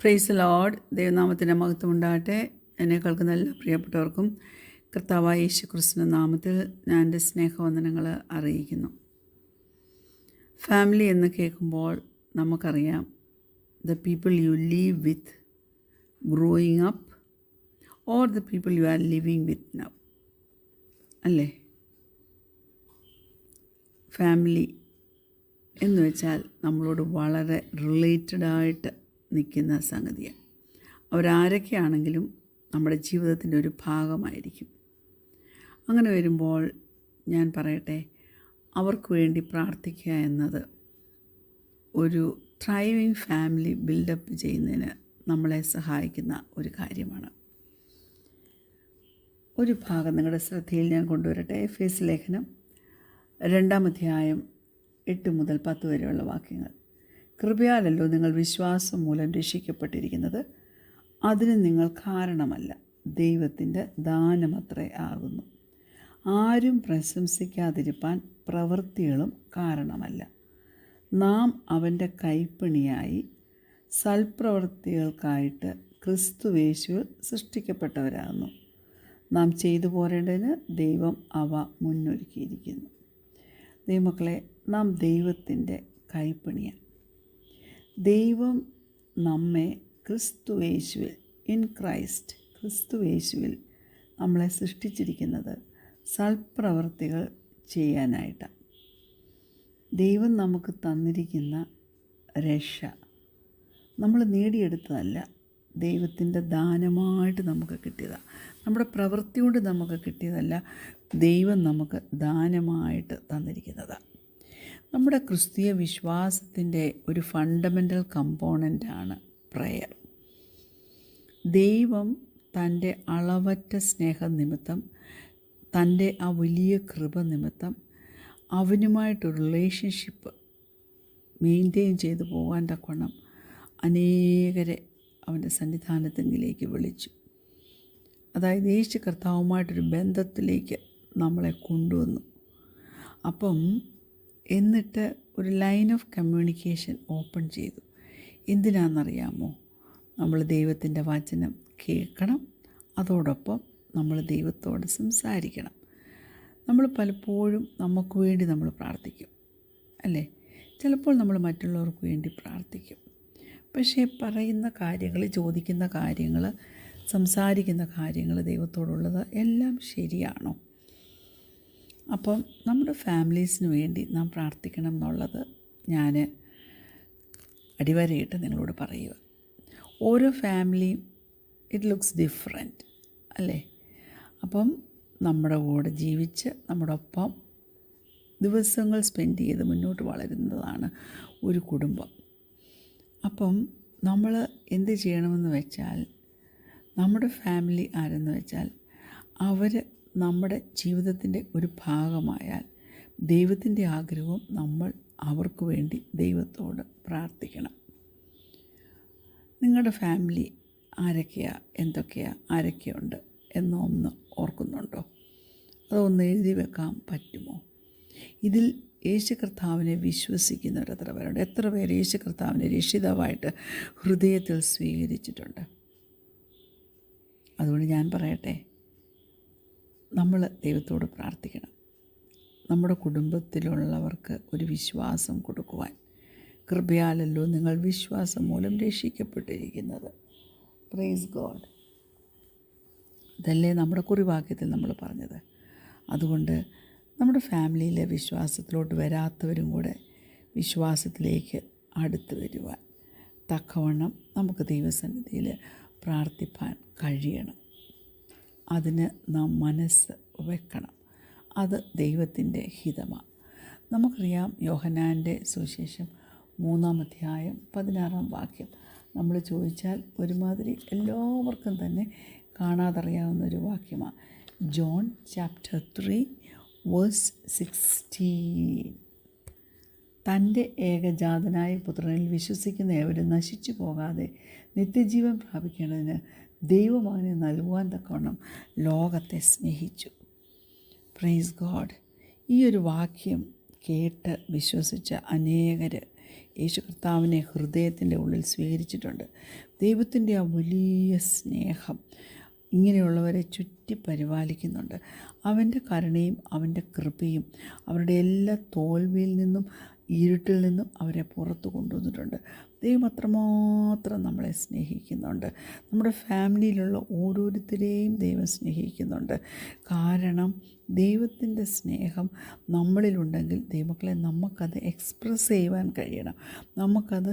Praise Lord. ദൈവനാമത്തിൻ്റെ മഹത്വം ഉണ്ടാകട്ടെ. എന്നെ കേൾക്കുന്ന എല്ലാ പ്രിയപ്പെട്ടവർക്കും കർത്താവായ യേശു ക്രിസ്തുവിൻ്റെ നാമത്തിൽ ഞാൻ എൻ്റെ സ്നേഹവന്ദനങ്ങൾ അറിയിക്കുന്നു. ഫാമിലി എന്ന് കേൾക്കുമ്പോൾ നമുക്കറിയാം, the people you leave with growing up or the people you are living with now, അല്ലേ? ഫാമിലി എന്ന് വെച്ചാൽ നമ്മളോട് വളരെ റിലേറ്റഡായിട്ട് നിൽക്കുന്ന സംഗതിയാണ്. അവരാരൊക്കെയാണെങ്കിലും നമ്മുടെ ജീവിതത്തിൻ്റെ ഒരു ഭാഗമായിരിക്കും. അങ്ങനെ വരുമ്പോൾ ഞാൻ പറയട്ടെ, അവർക്ക് വേണ്ടി പ്രാർത്ഥിക്കുക എന്നത് ഒരു ത്രൈവിങ് ഫാമിലി ബിൽഡപ്പ് ചെയ്യുന്നതിന് നമ്മളെ സഹായിക്കുന്ന ഒരു കാര്യമാണ്. ഒരു ഭാഗം നിങ്ങളുടെ ശ്രദ്ധയിൽ ഞാൻ കൊണ്ടുവരട്ടെ. എഫേസ്യ ലേഖനം 2-ാം അധ്യായം 8 മുതൽ 10 വരെയുള്ള വാക്യങ്ങൾ. കൃപയാലല്ലോ നിങ്ങൾ വിശ്വാസം മൂലം രക്ഷിക്കപ്പെട്ടിരിക്കുന്നത്, അതിന് നിങ്ങൾ കാരണമല്ല, ദൈവത്തിൻ്റെ ദാനമത്രേ ആകുന്നു. ആരും പ്രശംസിക്കാതിരിപ്പാൻ പ്രവൃത്തികളും കാരണമല്ല. നാം അവൻ്റെ കൈപ്പണിയായി സൽപ്രവൃത്തികൾക്കായിട്ട് ക്രിസ്തുയേശുവിൽ സൃഷ്ടിക്കപ്പെട്ടവരാകുന്നു. നാം ചെയ്തു പോരേണ്ടതിന് ദൈവം അവ മുന്നൊരുക്കിയിരിക്കുന്നു. ദൈവമക്കളെ, നാം ദൈവത്തിൻ്റെ കൈപ്പണിയാണ്. ദൈവം നമ്മെ ക്രിസ്തുയേശുവിൽ, ഇൻ ക്രൈസ്റ്റ്, ക്രിസ്തുയേശുവിൽ നമ്മളെ സൃഷ്ടിച്ചിരിക്കുന്നത് സൽപ്രവൃത്തികൾ ചെയ്യാനായിട്ടാണ്. ദൈവം നമുക്ക് തന്നിരിക്കുന്ന രക്ഷ നമ്മൾ നേടിയെടുത്തതല്ല, ദൈവത്തിൻ്റെ ദാനമായിട്ട് നമുക്ക് കിട്ടിയതാണ്. നമ്മുടെ പ്രവൃത്തി കൊണ്ട് നമുക്ക് കിട്ടിയതല്ല, ദൈവം നമുക്ക് ദാനമായിട്ട് തന്നിരിക്കുന്നതാണ്. നമ്മുടെ ക്രിസ്തീയ വിശ്വാസത്തിൻ്റെ ഒരു ഫണ്ടമെൻ്റൽ കമ്പോണൻ്റാണ് പ്രയർ. ദൈവം തൻ്റെ അളവറ്റ സ്നേഹം നിമിത്തം, തൻ്റെ ആ വലിയ കൃപ നിമിത്തം അവനുമായിട്ടൊരു റിലേഷൻഷിപ്പ് മെയിൻറ്റെയിൻ ചെയ്തു പോകാൻ തക്കവണ്ണം അനേകരെ അവൻ്റെ സന്നിധാനത്തെങ്കിലേക്ക് വിളിച്ചു. അതായത് യേശു കർത്താവുമായിട്ടൊരു ബന്ധത്തിലേക്ക് നമ്മളെ കൊണ്ടുവന്നു. എന്നിട്ട് ഒരു ലൈൻ ഓഫ് കമ്മ്യൂണിക്കേഷൻ ഓപ്പൺ ചെയ്തു. എന്തിനാണെന്നറിയാമോ? നമ്മൾ ദൈവത്തിൻ്റെ വചനം കേൾക്കണം, അതോടൊപ്പം നമ്മൾ ദൈവത്തോട് സംസാരിക്കണം. നമ്മൾ പലപ്പോഴും നമുക്ക് വേണ്ടി നമ്മൾ പ്രാർത്ഥിക്കും, അല്ലേ? ചിലപ്പോൾ നമ്മൾ മറ്റുള്ളവർക്ക് വേണ്ടി പ്രാർത്ഥിക്കും. പക്ഷേ പറയുന്ന കാര്യങ്ങൾ, ചോദിക്കുന്ന കാര്യങ്ങൾ, സംസാരിക്കുന്ന കാര്യങ്ങൾ ദൈവത്തോടുള്ളത് എല്ലാം ശരിയാണോ? നമ്മുടെ ഫാമിലീസിന് വേണ്ടി നാം പ്രാർത്ഥിക്കണം എന്നുള്ളത് ഞാൻ അടിവരയിട്ട് നിങ്ങളോട് പറയുക. ഓരോ ഫാമിലിയും ഇറ്റ് ലുക്സ് ഡിഫറെൻറ്റ്, അല്ലേ? നമ്മുടെ കൂടെ ജീവിച്ച് നമ്മുടെ ഒപ്പം ദിവസങ്ങൾ സ്പെൻഡ് ചെയ്ത് മുന്നോട്ട് വളരുന്നതാണ് ഒരു കുടുംബം. നമ്മൾ എന്ത് ചെയ്യണമെന്ന് വെച്ചാൽ, നമ്മുടെ ഫാമിലി ആരെന്ന് വെച്ചാൽ അവർ നമ്മുടെ ജീവിതത്തിൻ്റെ ഒരു ഭാഗമായാൽ ദൈവത്തിൻ്റെ ആഗ്രഹവും നമ്മൾ അവർക്ക് വേണ്ടി ദൈവത്തോട് പ്രാർത്ഥിക്കണം. നിങ്ങളുടെ ഫാമിലി ആരൊക്കെയാണ്, എന്തൊക്കെയാണ്, ആരൊക്കെയുണ്ട് എന്നൊന്ന് ഓർക്കുന്നുണ്ടോ? അതൊന്ന് എഴുതി വെക്കാൻ പറ്റുമോ? ഇതിൽ യേശു കർത്താവിനെ വിശ്വസിക്കുന്നവർ എത്ര പേരുണ്ട്? എത്ര പേര് യേശു കർത്താവിനെ രക്ഷിതാവായിട്ട് ഹൃദയത്തിൽ സ്വീകരിച്ചിട്ടുണ്ട്? അതുകൊണ്ട് ഞാൻ പറയട്ടെ, നമ്മൾ ദൈവത്തോട് പ്രാർത്ഥിക്കണം. നമ്മുടെ കുടുംബത്തിലുള്ളവർക്ക് ഒരു വിശ്വാസം കൊടുക്കുവാൻ. കൃപയാലല്ലോ നിങ്ങൾ വിശ്വാസം മൂലം രക്ഷിക്കപ്പെട്ടിരിക്കുന്നത്. Praise God. ഇതല്ലേ നമ്മുടെ കുറിവാക്യത്തിൽ നമ്മൾ പറഞ്ഞത്. അതുകൊണ്ട് നമ്മുടെ ഫാമിലിയിലെ വിശ്വാസത്തിലോട്ട് വരാത്തവരും കൂടെ വിശ്വാസത്തിലേക്ക് അടുത്ത് വരുവാൻ തക്കവണ്ണം നമുക്ക് ദൈവസന്നിധിയിൽ പ്രാർത്ഥിപ്പാൻ കഴിയണം. അതിന് നാം മനസ്സ് വെക്കണം. അത് ദൈവത്തിൻ്റെ ഹിതമാണ്. നമുക്കറിയാം, യോഹന്നാൻ്റെ സുവിശേഷം 3-ാം അധ്യായം 16-ാം വാക്യം നമ്മൾ ചോദിച്ചാൽ ഒരുമാതിരി എല്ലാവർക്കും തന്നെ കാണാതറിയാവുന്ന ഒരു വാക്യമാണ്. John chapter 3 verse 16. തൻ്റെ ഏകജാതനായ പുത്രനിൽ വിശ്വസിക്കുന്ന ഏവരും നശിച്ചു പോകാതെ നിത്യജീവൻ പ്രാപിക്കേണ്ടതിന് ദൈവമകനെ നൽകുവാൻ തക്കവണ്ണം ലോകത്തെ സ്നേഹിച്ചു. Praise God. ഈ ഒരു വാക്യം കേട്ട് വിശ്വസിച്ച അനേകർ യേശു കർത്താവിനെ ഹൃദയത്തിൻ്റെ ഉള്ളിൽ സ്വീകരിച്ചിട്ടുണ്ട്. ദൈവത്തിൻ്റെ ആ വലിയ സ്നേഹം ഇങ്ങനെയുള്ളവരെ ചുറ്റി പരിപാലിക്കുന്നുണ്ട്. അവൻ്റെ കരുണയും അവൻ്റെ കൃപയും അവരുടെ എല്ലാ തോൽവിയിൽ നിന്നും ഇരുട്ടിൽ നിന്നും അവരെ പുറത്തു കൊണ്ടുവന്നിട്ടുണ്ട്. ദൈവം അത്രമാത്രം നമ്മളെ സ്നേഹിക്കുന്നുണ്ട്. നമ്മുടെ ഫാമിലിയിലുള്ള ഓരോരുത്തരെയും ദൈവം സ്നേഹിക്കുന്നുണ്ട്. കാരണം ദൈവത്തിൻ്റെ സ്നേഹം നമ്മളിലുണ്ടെങ്കിൽ ദൈവമക്കളെ നമുക്കത് എക്സ്പ്രസ് ചെയ്യുവാൻ കഴിയണം. നമുക്കത്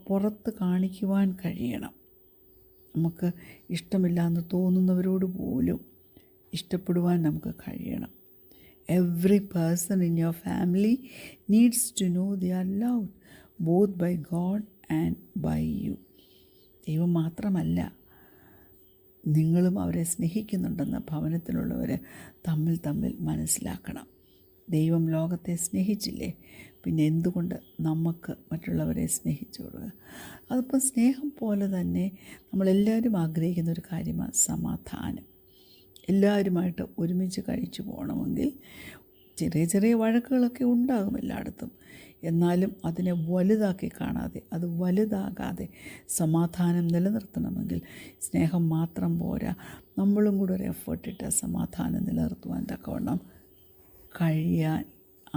പുറത്ത് കാണിക്കുവാൻ കഴിയണം. നമുക്ക് ഇഷ്ടമില്ലാന്ന് തോന്നുന്നവരോട് പോലും ഇഷ്ടപ്പെടുവാൻ നമുക്ക് കഴിയണം. Every person in your family needs to know they are loved both by God and by you. ദൈവം മാത്രമല്ല, നിങ്ങളും അവരെ സ്നേഹിക്കുന്നുണ്ടെന്ന് ഭവനത്തിലുള്ളവർ തമ്മിൽ മനസ്സിലാക്കണം. ദൈവം ലോകത്തെ സ്നേഹിച്ചില്ലേ, പിന്നെ എന്തുകൊണ്ട് നമുക്ക് മറ്റുള്ളവരെ സ്നേഹിച്ചു കൊടുക്കുക? അതിപ്പോൾ സ്നേഹം പോലെ തന്നെ നമ്മളെല്ലാവരും ആഗ്രഹിക്കുന്ന ഒരു കാര്യമാണ് സമാധാനം. എല്ലാവരുമായിട്ട് ഒരുമിച്ച് കഴിച്ചു പോകണമെങ്കിൽ ചെറിയ ചെറിയ വഴക്കുകളൊക്കെ ഉണ്ടാകും എല്ലായിടത്തും. എന്നാലും അതിനെ വലുതാക്കി കാണാതെ, അത് വലുതാകാതെ സമാധാനം നിലനിർത്തണമെങ്കിൽ സ്നേഹം മാത്രം പോരാ, നമ്മളും കൂടെ ഒരു എഫേർട്ടിട്ട് സമാധാനം നിലനിർത്തുവാൻ തക്കവണ്ണം കഴിയാൻ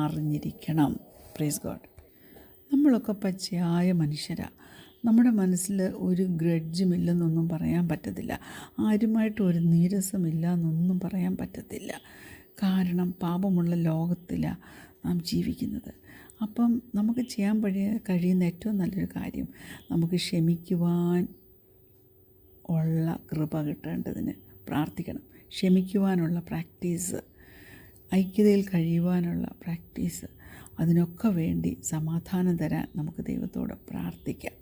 അറിഞ്ഞിരിക്കണം. Praise God. നമ്മളൊക്കെ പച്ചയായ മനുഷ്യരാണ്. നമ്മുടെ മനസ്സിൽ ഒരു ഗ്രഡ്ജുമില്ലെന്നൊന്നും പറയാൻ പറ്റത്തില്ല. ആരുമായിട്ടും ഒരു നീരസമില്ല എന്നൊന്നും പറയാൻ പറ്റത്തില്ല. കാരണം പാപമുള്ള ലോകത്തിലാണ് നാം ജീവിക്കുന്നത്. അപ്പം നമുക്ക് ചെയ്യാൻ കഴിയുന്ന ഏറ്റവും നല്ലൊരു കാര്യം, നമുക്ക് ക്ഷമിക്കുവാൻ ഉള്ള കൃപ കിട്ടേണ്ടതിന് പ്രാർത്ഥിക്കണം. ക്ഷമിക്കുവാനുള്ള പ്രാക്ടീസ്, ഐക്യതയിൽ കഴിയുവാനുള്ള പ്രാക്ടീസ്, അതിനൊക്കെ വേണ്ടി സമാധാനം തരാൻ നമുക്ക് ദൈവത്തോട് പ്രാർത്ഥിക്കാം.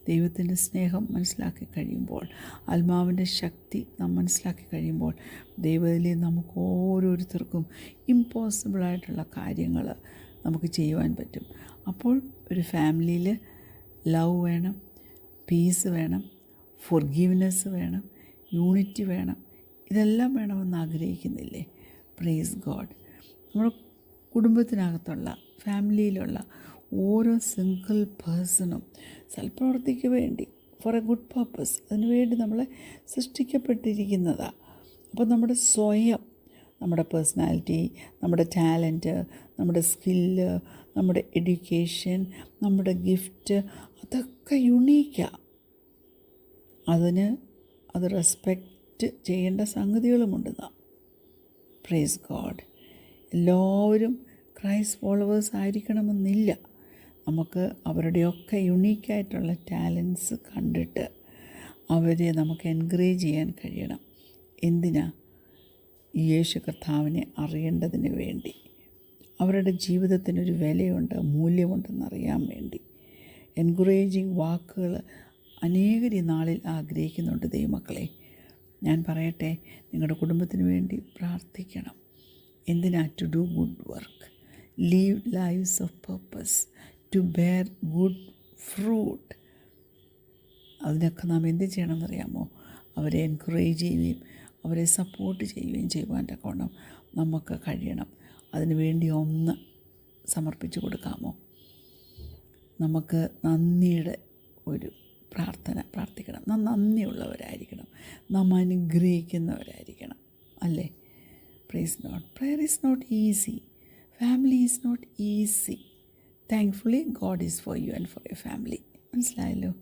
ദൈവത്തിൻ്റെ സ്നേഹം മനസ്സിലാക്കി കഴിയുമ്പോൾ, ആത്മാവിൻ്റെ ശക്തി നാം മനസ്സിലാക്കി കഴിയുമ്പോൾ, ദൈവത്തിലെ നമുക്ക് ഓരോരുത്തർക്കും ഇമ്പോസിബിളായിട്ടുള്ള കാര്യങ്ങൾ നമുക്ക് ചെയ്യുവാൻ പറ്റും. അപ്പോൾ ഒരു ഫാമിലിയിൽ ലവ് വേണം, പീസ് വേണം, ഫോർഗീവ്നെസ് വേണം, യൂണിറ്റി വേണം. ഇതെല്ലാം വേണമെന്ന് ആഗ്രഹിക്കുന്നില്ലേ? Praise God. നമ്മുടെ കുടുംബത്തിനകത്തുള്ള, ഫാമിലിയിലുള്ള ഓരോ സിംഗിൾ പേഴ്സണും സൽപ്രവൃത്തിക്ക് വേണ്ടി, ഫോർ എ ഗുഡ് പർപ്പസ്, അതിനുവേണ്ടി നമ്മളെ സൃഷ്ടിക്കപ്പെട്ടിരിക്കുന്നതാണ്. അപ്പോൾ നമ്മുടെ സ്വയം, നമ്മുടെ പേഴ്സണാലിറ്റി, നമ്മുടെ ടാലൻറ്റ്, നമ്മുടെ സ്കില്ല്, നമ്മുടെ എഡ്യൂക്കേഷൻ, നമ്മുടെ ഗിഫ്റ്റ്, അതൊക്കെ യുണീക്കാണ്. അത് റെസ്പെക്റ്റ് ചെയ്യേണ്ട സംഗതികളുമുണ്ട് നാം. Praise God. എല്ലാവരും ക്രൈസ്റ്റ് ഫോളോവേഴ്സ് ആയിരിക്കണമെന്നില്ല. നമുക്ക് അവരുടെയൊക്കെ യുണീക്കായിട്ടുള്ള ടാലൻസ് കണ്ടിട്ട് അവരെ നമുക്ക് എൻകറേജ് ചെയ്യാൻ കഴിയണം. എന്തിനാ? യേശു കർത്താവിനെ അറിയേണ്ടതിന് വേണ്ടി, അവരുടെ ജീവിതത്തിനൊരു വിലയുണ്ട്, മൂല്യമുണ്ടെന്നറിയാൻ വേണ്ടി. എൻകറേജിങ് വാക്കുകൾ അനേകർ ഈ നാളിൽ ആഗ്രഹിക്കുന്നുണ്ട്. ദൈവമക്കളെ, ഞാൻ പറയട്ടെ, നിങ്ങളുടെ കുടുംബത്തിന് വേണ്ടി പ്രാർത്ഥിക്കണം. എന്തിനാ? To do good work, live lives of purpose, to bear good fruit. അതിനൊക്കെ നാം എന്ത് ചെയ്യണമെന്നറിയാമോ? അവരെ എൻകറേജ് ചെയ്യുകയും അവരെ സപ്പോർട്ട് ചെയ്യുകയും ചെയ്യുവാൻ തക്കവണ്ണം നമുക്ക് കഴിയണം. അതിനുവേണ്ടി ഒന്ന് സമർപ്പിച്ചു കൊടുക്കാമോ? നമുക്ക് നന്ദിയുടെ ഒരു പ്രാർത്ഥിക്കണം. നാം നന്ദിയുള്ളവരായിരിക്കണം, നാം അനുഗ്രഹിക്കുന്നവരായിരിക്കണം, അല്ലേ? Praise not. Prayer is not easy, family is not easy. Thankfully God is for you and for your family. മനസ്സിലായല്ലോ?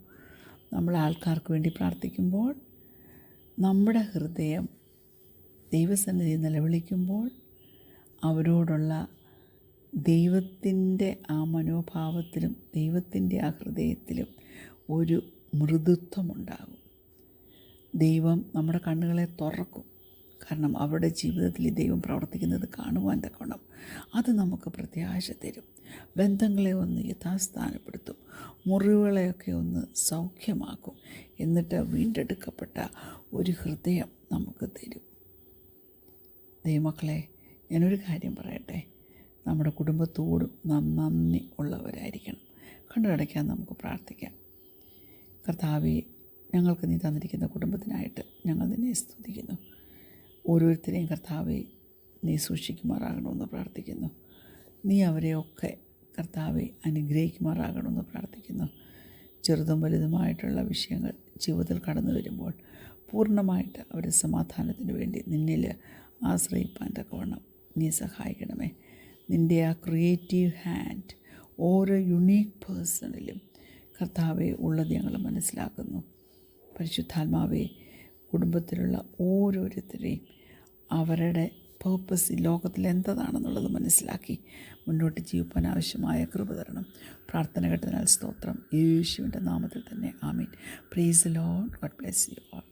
നമ്മൾ ആൾക്കാർക്ക് വേണ്ടി പ്രാർത്ഥിക്കുമ്പോൾ, നമ്മുടെ ഹൃദയം ദൈവസന്നിധി നിലവിളിക്കുമ്പോൾ, അവരോടുള്ള ദൈവത്തിൻ്റെ ആ മനോഭാവത്തിലും ദൈവത്തിൻ്റെ ആ ഹൃദയത്തിലും ഒരു മൃദുത്വമുണ്ടാകും. ദൈവം നമ്മുടെ കണ്ണുകളെ തുറക്കും. കാരണം അവരുടെ ജീവിതത്തിൽ ഈ ദൈവം പ്രവർത്തിക്കുന്നത് കാണുവാൻ തക്കണം. അത് നമുക്ക് പ്രത്യാശ തരും. ബന്ധങ്ങളെ ഒന്ന് യഥാസ്ഥാനപ്പെടുത്തും, മുറിവുകളെയൊക്കെ ഒന്ന് സൗഖ്യമാക്കും. എന്നിട്ട് വീണ്ടെടുക്കപ്പെട്ട ഒരു ഹൃദയം നമുക്ക് തരും. ദൈവമക്കളെ, ഞാനൊരു കാര്യം പറയട്ടെ, നമ്മുടെ കുടുംബത്തോടും നാം നന്ദി ഉള്ളവരായിരിക്കണം. കണ്ണടയ്ക്കാൻ നമുക്ക് പ്രാർത്ഥിക്കാം. കർത്താവേ, ഞങ്ങൾക്ക് നീ തന്നിരിക്കുന്ന കുടുംബത്തിനായിട്ട് ഞങ്ങൾ നിന്നെ സ്തുതിക്കുന്നു. ഓരോരുത്തരെയും കർത്താവേ, നീ സൂക്ഷിക്കുമാറാകണമെന്ന് പ്രാർത്ഥിക്കുന്നു. നീ അവരെയൊക്കെ കർത്താവെ അനുഗ്രഹിക്കുമാറാകണമെന്ന് പ്രാർത്ഥിക്കുന്നു. ചെറുതും വലുതുമായിട്ടുള്ള വിഷയങ്ങൾ ജീവിതത്തിൽ കടന്നു വരുമ്പോൾ പൂർണ്ണമായിട്ട് അവരുടെ സമാധാനത്തിന് വേണ്ടി നിന്നിൽ ആശ്രയിപ്പാൻ തക്കവണ്ണം നീ സഹായിക്കണമേ. നിൻ്റെ ആ ക്രിയേറ്റീവ് ഹാൻഡ് ഓരോ യുണീക്ക് പേഴ്സണിലും കർത്താവെ ഉള്ളത് ഞങ്ങൾ മനസ്സിലാക്കുന്നു. പരിശുദ്ധാത്മാവെ, കുടുംബത്തിലുള്ള ഓരോരുത്തരെയും അവരുടെ പേർപ്പസ് ഈ ലോകത്തിൽ എന്തതാണെന്നുള്ളത് മനസ്സിലാക്കി മുന്നോട്ട് ജീവിപ്പാൻ ആവശ്യമായ കൃപ തരണം. പ്രാർത്ഥന കേട്ടതിനാൽ സ്തോത്രം. യേശുവിൻ്റെ നാമത്തിൽ തന്നെ ആമീൻ. Praise the Lord. God bless you all.